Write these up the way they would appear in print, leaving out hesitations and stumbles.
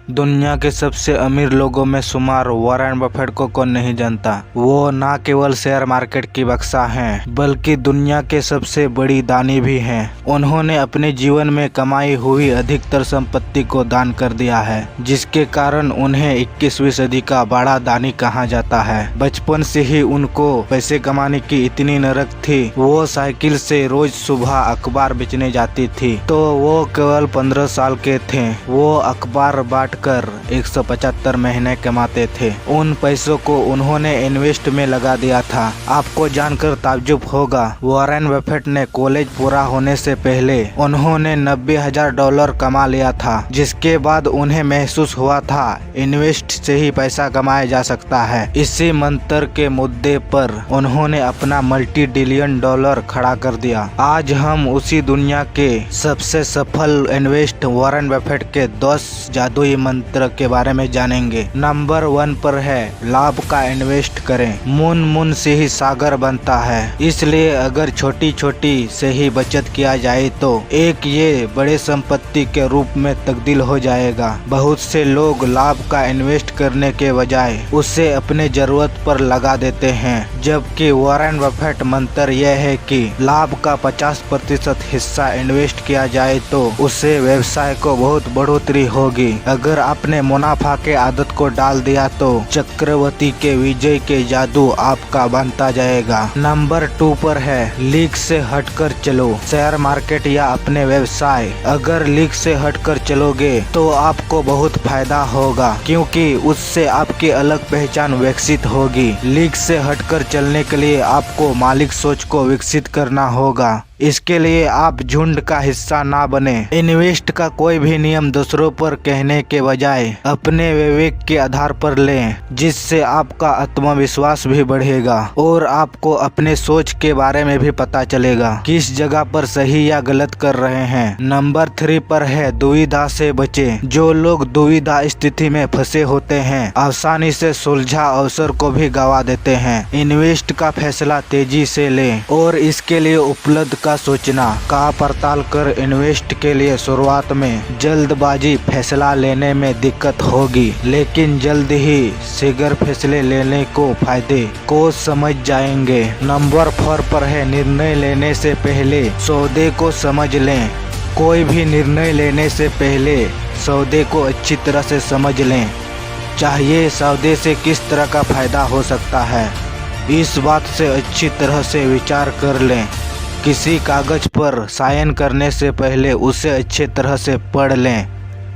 दुनिया के सबसे अमीर लोगों में शुमार वॉरेन बफेट को कौन नहीं जानता। वो न केवल शेयर मार्केट की बक्सा हैं, बल्कि दुनिया के सबसे बड़ी दानी भी हैं। उन्होंने अपने जीवन में कमाई हुई अधिकतर संपत्ति को दान कर दिया है, जिसके कारण उन्हें 21वीं सदी का बड़ा दानी कहा जाता है। बचपन से ही उनको पैसे कमाने की इतनी नरक थी, वो साइकिल से रोज सुबह अखबार बेचने जाती थी। तो वो केवल 15 साल के थे। वो अखबार बांट कर 175 महीने कमाते थे। उन पैसों को उन्होंने इन्वेस्ट में लगा दिया था। आपको जानकर ताज्जुब होगा, वॉरेन बफेट ने कॉलेज पूरा होने से पहले उन्होंने $90,000 कमा लिया था, जिसके बाद उन्हें महसूस हुआ था इन्वेस्ट से ही पैसा कमाया जा सकता है। इसी मंत्र के मुद्दे पर उन्होंने अपना $multi-billion खड़ा कर दिया। आज हम उसी दुनिया के सबसे सफल इन्वेस्ट वॉरेन बफेट के 10 जादुई मंत्र के बारे में जानेंगे। नंबर 1 पर है लाभ का इन्वेस्ट करें। मुन से ही सागर बनता है, इसलिए अगर छोटी छोटी से ही बचत किया जाए तो एक ये बड़े संपत्ति के रूप में तब्दील हो जाएगा। बहुत से लोग लाभ का इन्वेस्ट करने के बजाय उसे अपने जरूरत पर लगा देते हैं, जबकि वॉरेन बफेट मंत्र यह है कि लाभ का 50% हिस्सा इन्वेस्ट किया जाए तो उससे व्यवसाय को बहुत बढ़ोतरी होगी। अगर आपने मुनाफा के आदत को डाल दिया तो चक्रवर्ती के विजय के जादू आपका बनता जाएगा। नंबर 2 पर है लीक से हटकर चलो। शेयर मार्केट या अपने व्यवसाय, अगर लीक से हटकर चलोगे तो आपको बहुत फायदा होगा, क्योंकि उससे आपकी अलग पहचान विकसित होगी। लीक से हटकर चलने के लिए आपको मालिक सोच को विकसित करना होगा। इसके लिए आप झुंड का हिस्सा ना बने। इन्वेस्ट का कोई भी नियम दूसरों पर कहने के बजाय अपने विवेक के आधार पर लें, जिससे आपका आत्मविश्वास भी बढ़ेगा और आपको अपने सोच के बारे में भी पता चलेगा किस जगह पर सही या गलत कर रहे हैं। नंबर 3 पर है दुविधा से बचे। जो लोग दुविधा स्थिति में फंसे होते हैं, आसानी से सुलझा अवसर को भी गवा देते हैं। इन्वेस्ट का फैसला तेजी से लें और इसके लिए उपलब्ध का सोचना का पड़ताल कर। इन्वेस्ट के लिए शुरुआत में जल्दबाजी फैसला लेने में दिक्कत होगी, लेकिन जल्द ही शीघ्र फैसले लेने को फायदे को समझ जाएंगे। नंबर 4 पर है निर्णय लेने से पहले सौदे को समझ लें। कोई भी निर्णय लेने से पहले सौदे को अच्छी तरह से समझ लें। चाहिए सौदे से किस तरह का फायदा हो सकता है, इस बात से अच्छी तरह से विचार कर लें। किसी कागज पर साइन करने से पहले उसे अच्छे तरह से पढ़ लें।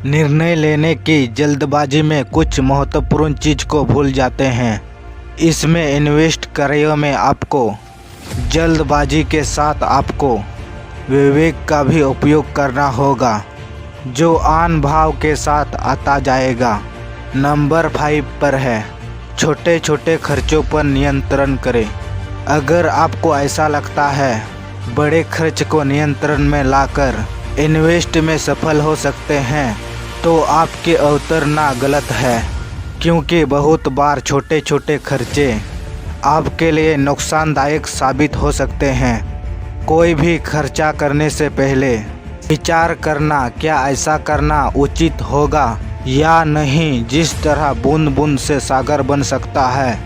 निर्णय लेने की जल्दबाजी में कुछ महत्वपूर्ण चीज को भूल जाते हैं। इसमें इन्वेस्ट कार्यों में आपको जल्दबाजी के साथ आपको विवेक का भी उपयोग करना होगा, जो आन भाव के साथ आता जाएगा। नंबर 5 पर है छोटे छोटे खर्चों पर नियंत्रण करें। अगर आपको ऐसा लगता है बड़े खर्च को नियंत्रण में लाकर इन्वेस्ट में सफल हो सकते हैं, तो आपके अवतरना गलत है, क्योंकि बहुत बार छोटे छोटे खर्चे आपके लिए नुकसानदायक साबित हो सकते हैं। कोई भी खर्चा करने से पहले विचार करना क्या ऐसा करना उचित होगा या नहीं। जिस तरह बूंद बूंद से सागर बन सकता है,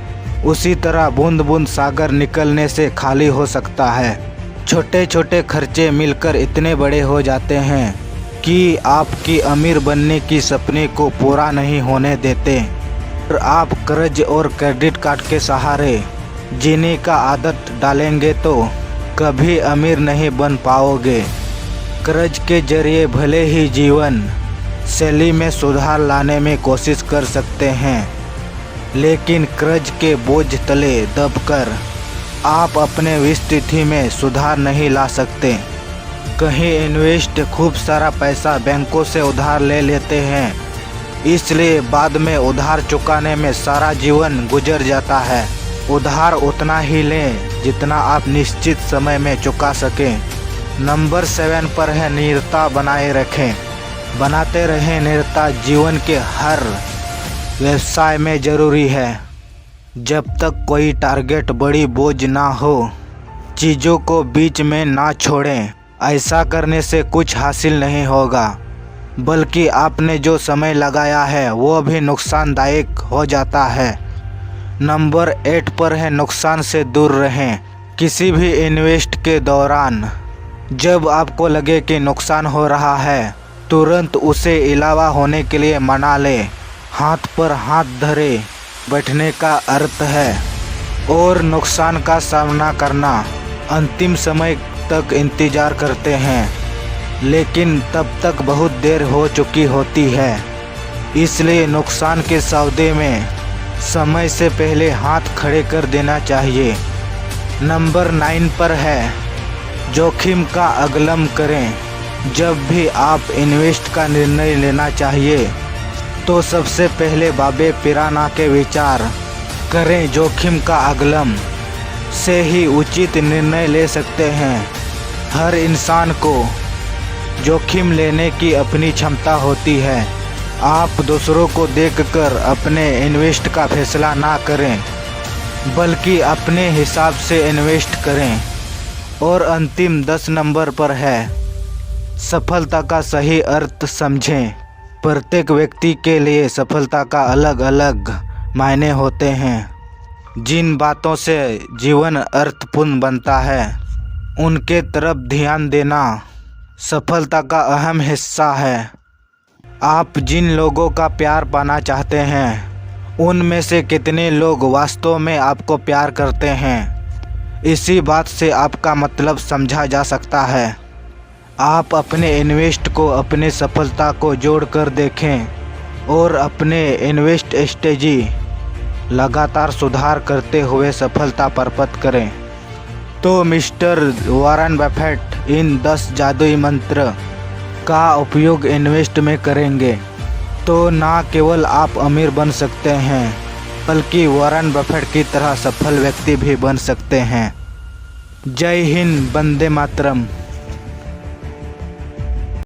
उसी तरह बूंद बूंद सागर निकलने से खाली हो सकता है। छोटे छोटे खर्चे मिलकर इतने बड़े हो जाते हैं कि आपकी अमीर बनने की सपने को पूरा नहीं होने देते। और आप कर्ज और क्रेडिट कार्ड के सहारे जीने का आदत डालेंगे तो कभी अमीर नहीं बन पाओगे। कर्ज के जरिए भले ही जीवन शैली में सुधार लाने में कोशिश कर सकते हैं, लेकिन कर्ज के बोझ तले दबकर आप अपने स्थिति में सुधार नहीं ला सकते। कहीं इन्वेस्ट खूब सारा पैसा बैंकों से उधार ले लेते हैं, इसलिए बाद में उधार चुकाने में सारा जीवन गुजर जाता है। उधार उतना ही लें जितना आप निश्चित समय में चुका सकें। नंबर 7 पर है निरंतरता बनाए रखें। बनाते रहें निरंतरता जीवन के हर व्यवसाय में जरूरी है। जब तक कोई टारगेट बड़ी बोझ ना हो, चीज़ों को बीच में ना छोड़ें। ऐसा करने से कुछ हासिल नहीं होगा। बल्कि आपने जो समय लगाया है वो भी नुकसानदायक हो जाता है। नंबर 8 पर है नुकसान से दूर रहें। किसी भी इन्वेस्ट के दौरान जब आपको लगे कि नुकसान हो रहा है, तुरंत उसे इलावा होने के लिए मना ले। हाथ पर हाथ धरे बैठने का अर्थ है और नुकसान का सामना करना। अंतिम समय तक इंतजार करते हैं, लेकिन तब तक बहुत देर हो चुकी होती है। इसलिए नुकसान के सौदे में समय से पहले हाथ खड़े कर देना चाहिए। नंबर 9 पर है जोखिम का आकलन करें। जब भी आप इन्वेस्ट का निर्णय लेना चाहिए तो सबसे पहले बाबे पिराना के विचार करें। जोखिम का आकलन से ही उचित निर्णय ले सकते हैं। हर इंसान को जोखिम लेने की अपनी क्षमता होती है। आप दूसरों को देखकर अपने इन्वेस्ट का फैसला ना करें, बल्कि अपने हिसाब से इन्वेस्ट करें। और अंतिम 10 नंबर पर है सफलता का सही अर्थ समझें। प्रत्येक व्यक्ति के लिए सफलता का अलग अलग मायने होते हैं। जिन बातों से जीवन अर्थपूर्ण बनता है उनके तरफ ध्यान देना सफलता का अहम हिस्सा है। आप जिन लोगों का प्यार पाना चाहते हैं उनमें से कितने लोग वास्तव में आपको प्यार करते हैं, इसी बात से आपका मतलब समझा जा सकता है। आप अपने इन्वेस्ट को अपने सफलता को जोड़कर देखें और अपने इन्वेस्ट स्ट्रेटजी लगातार सुधार करते हुए सफलता प्राप्त करें। तो मिस्टर वॉरेन बफेट इन 10 जादुई मंत्र का उपयोग इन्वेस्ट में करेंगे तो ना केवल आप अमीर बन सकते हैं, बल्कि वॉरेन बफेट की तरह सफल व्यक्ति भी बन सकते हैं। जय हिंद, वंदे मातरम।